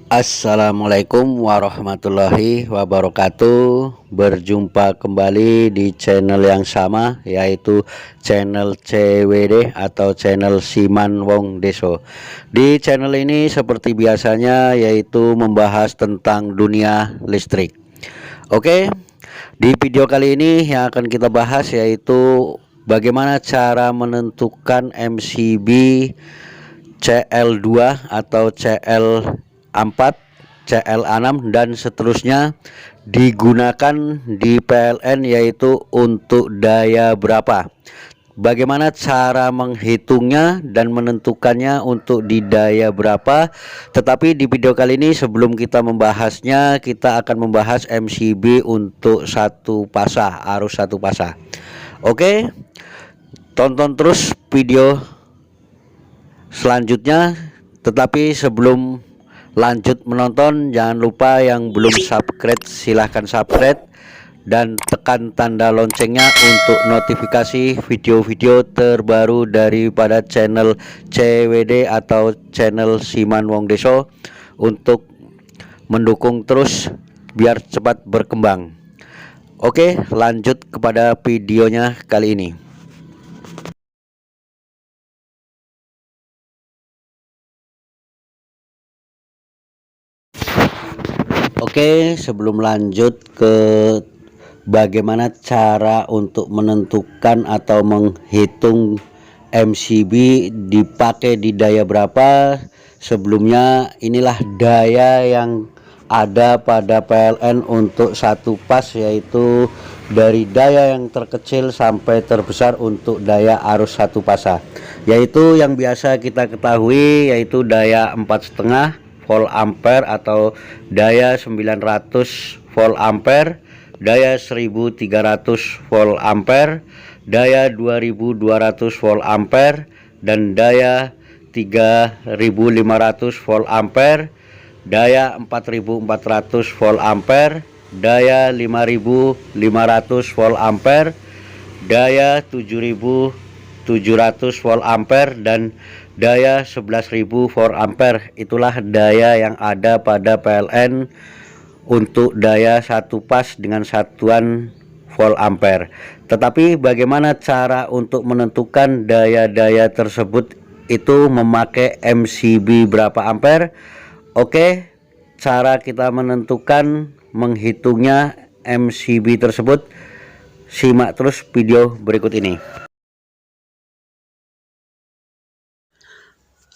Assalamualaikum warahmatullahi wabarakatuh. Berjumpa kembali di channel yang sama, yaitu channel CWD atau channel Siman Wong Deso. Di channel ini seperti biasanya yaitu membahas tentang dunia listrik. Oke, di video kali ini yang akan kita bahas yaitu bagaimana cara menentukan MCB CL2 atau CL4, CL6 dan seterusnya digunakan di PLN, yaitu untuk daya berapa. Bagaimana cara menghitungnya dan menentukannya untuk di daya berapa. Tetapi di video kali ini sebelum kita membahasnya, kita akan membahas MCB untuk satu pasah, arus satu pasah. Oke, tonton terus video selanjutnya. Tetapi sebelum lanjut menonton, jangan lupa yang belum subscribe silahkan subscribe dan tekan tanda loncengnya untuk notifikasi video-video terbaru daripada channel CWD atau channel Siman Wong Deso, untuk mendukung terus biar cepat berkembang. Oke, lanjut kepada videonya kali ini. Oke, sebelum lanjut ke bagaimana cara untuk menentukan atau menghitung MCB dipakai di daya berapa, sebelumnya inilah daya yang ada pada PLN untuk satu pas, yaitu dari daya yang terkecil sampai terbesar untuk daya arus satu pasah, yaitu yang biasa kita ketahui yaitu daya 4,5 volt ampere atau daya 900 volt ampere, daya 1300 volt ampere, daya 2200 volt ampere, dan daya 3500 volt ampere, daya 4400 volt ampere, daya 5500 volt ampere, daya 7700 volt ampere, dan daya 11.000 volt ampere. Itulah daya yang ada pada PLN untuk daya satu pas dengan satuan volt ampere. Tetapi bagaimana cara untuk menentukan daya-daya tersebut itu memakai MCB berapa ampere? Oke, cara kita menentukan menghitungnya MCB tersebut, simak terus video berikut ini.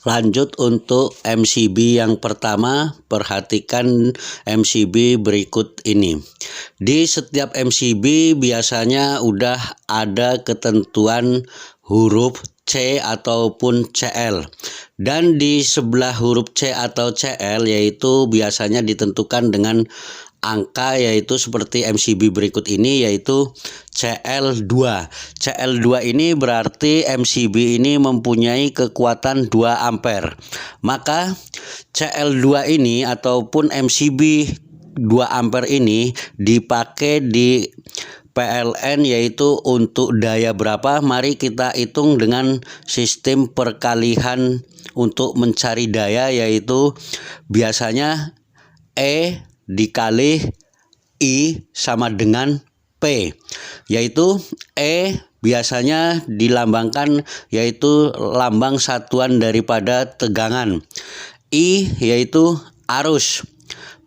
Lanjut untuk MCB yang pertama, perhatikan MCB berikut ini. Di setiap MCB biasanya udah ada ketentuan huruf C ataupun CL, dan di sebelah huruf C atau CL yaitu biasanya ditentukan dengan angka, yaitu seperti MCB berikut ini, yaitu CL2. CL2 ini berarti MCB ini mempunyai kekuatan 2 ampere. Maka CL2 ini ataupun MCB 2 ampere ini dipakai di PLN yaitu untuk daya berapa. Mari kita hitung dengan sistem perkalian untuk mencari daya, yaitu biasanya E dikali I sama dengan P, yaitu E biasanya dilambangkan yaitu lambang satuan daripada tegangan, I yaitu arus,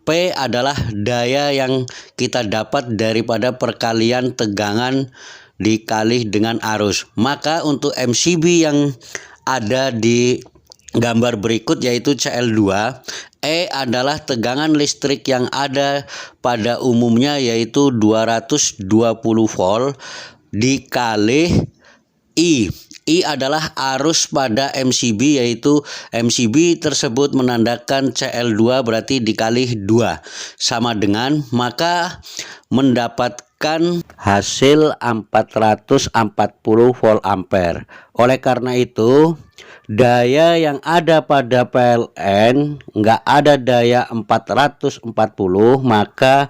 P adalah daya yang kita dapat daripada perkalian tegangan dikali dengan arus. Maka untuk MCB yang ada di gambar berikut yaitu CL2, E adalah tegangan listrik yang ada pada umumnya yaitu 220 volt dikali I. I adalah arus pada MCB, yaitu MCB tersebut menandakan CL2 berarti dikali 2 sama dengan, maka mendapatkan hasil 440 volt ampere. Oleh karena itu daya yang ada pada PLN nggak ada daya 440, maka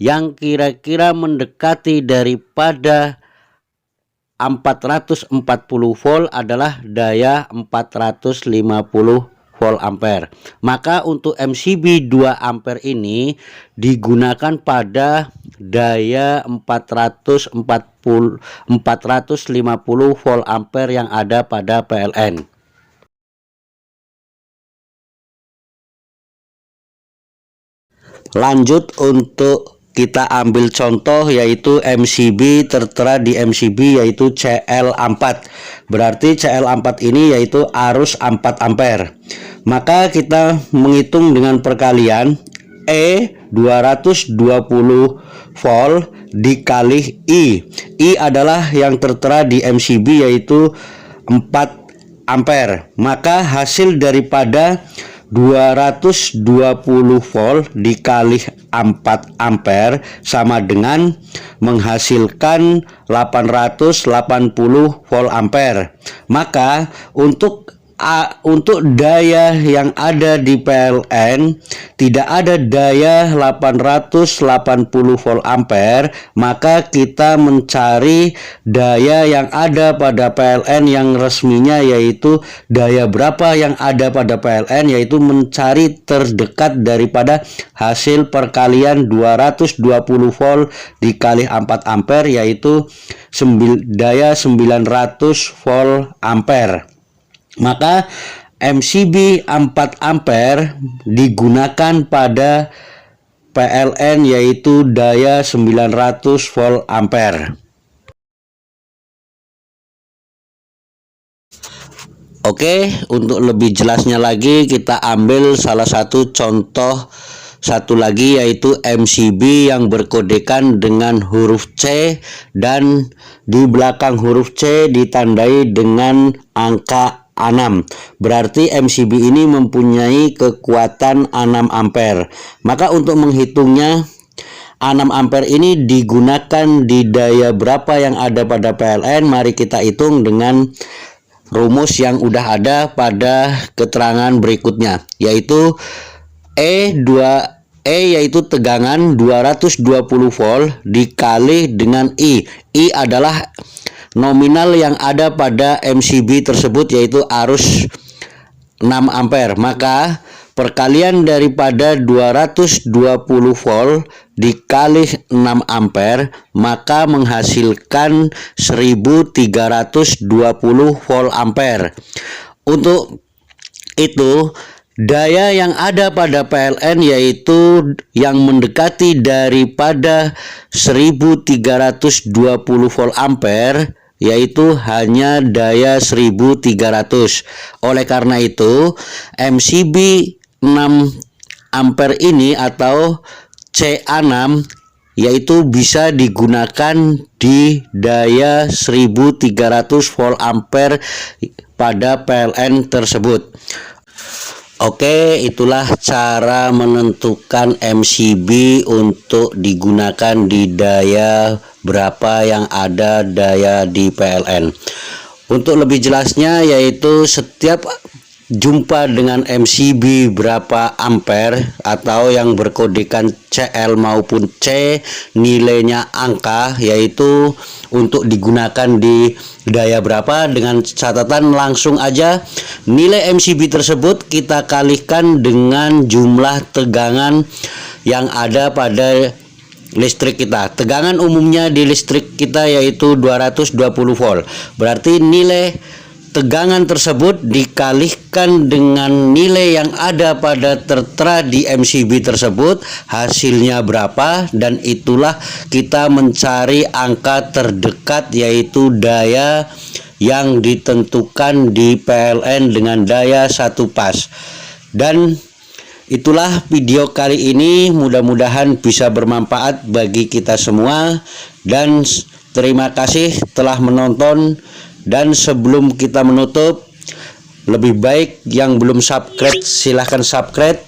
yang kira-kira mendekati daripada 440 volt adalah daya 450 volt ampere. Maka untuk MCB 2 ampere ini digunakan pada daya 450 volt ampere yang ada pada PLN. Lanjut untuk kita ambil contoh yaitu MCB, tertera di MCB yaitu CL4. Berarti CL4 ini yaitu arus 4 ampere. Maka kita menghitung dengan perkalian E 220 volt dikali I. I adalah yang tertera di MCB yaitu 4 ampere. Maka hasil daripada 220 volt dikali 4 ampere sama dengan menghasilkan 880 volt ampere. Maka untuk daya yang ada di PLN tidak ada daya 880 volt ampere, maka kita mencari daya yang ada pada PLN yang resminya yaitu daya berapa yang ada pada PLN, yaitu mencari terdekat daripada hasil perkalian 220 volt dikali 4 ampere yaitu daya 900 volt ampere. Maka MCB 4 ampere digunakan pada PLN yaitu daya 900 volt ampere. Oke, untuk lebih jelasnya lagi kita ambil salah satu contoh satu lagi yaitu MCB yang berkodekan dengan huruf C dan di belakang huruf C ditandai dengan angka 6. Berarti MCB ini mempunyai kekuatan 6 ampere. Maka untuk menghitungnya 6 ampere ini digunakan di daya berapa yang ada pada PLN. Mari kita hitung dengan rumus yang udah ada pada keterangan berikutnya, yaitu E yaitu tegangan 220 volt dikali dengan I. I adalah nominal yang ada pada MCB tersebut yaitu arus 6 ampere. Maka perkalian daripada 220 volt dikali 6 ampere maka menghasilkan 1320 volt ampere. Untuk itu daya yang ada pada PLN yaitu yang mendekati daripada 1320 volt ampere yaitu hanya daya 1300. Oleh karena itu MCB 6 ampere ini atau CA6 yaitu bisa digunakan di daya 1300 volt ampere pada PLN tersebut. Oke, itulah cara menentukan MCB untuk digunakan di daya berapa yang ada daya di PLN. Untuk lebih jelasnya yaitu setiap jumpa dengan MCB berapa ampere atau yang berkodekan CL maupun C nilainya angka yaitu untuk digunakan di daya berapa, dengan catatan langsung aja nilai MCB tersebut kita kalikan dengan jumlah tegangan yang ada pada listrik kita. Tegangan umumnya di listrik kita yaitu 220 volt. Berarti nilai tegangan tersebut dikalikan dengan nilai yang ada pada tertera di MCB tersebut, hasilnya berapa, dan itulah kita mencari angka terdekat yaitu daya yang ditentukan di PLN dengan daya 1 pas. Dan itulah video kali ini, mudah-mudahan bisa bermanfaat bagi kita semua dan terima kasih telah menonton. Dan sebelum kita menutup, lebih baik yang belum subscribe silahkan subscribe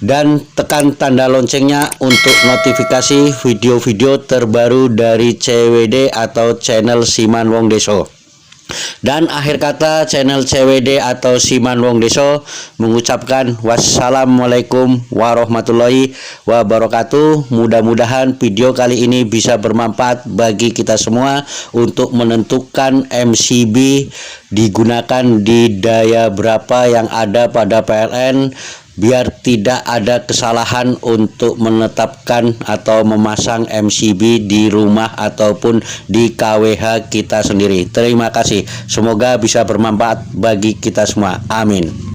dan tekan tanda loncengnya untuk notifikasi video-video terbaru dari CWD atau channel Siman Wong Deso. Dan akhir kata channel CWD atau Siman Wong Deso mengucapkan wassalamualaikum warahmatullahi wabarakatuh. Mudah-mudahan video kali ini bisa bermanfaat bagi kita semua untuk menentukan MCB digunakan di daya berapa yang ada pada PLN, biar tidak ada kesalahan untuk menetapkan atau memasang MCB di rumah ataupun di KWH kita sendiri. Terima kasih. Semoga bisa bermanfaat bagi kita semua. Amin.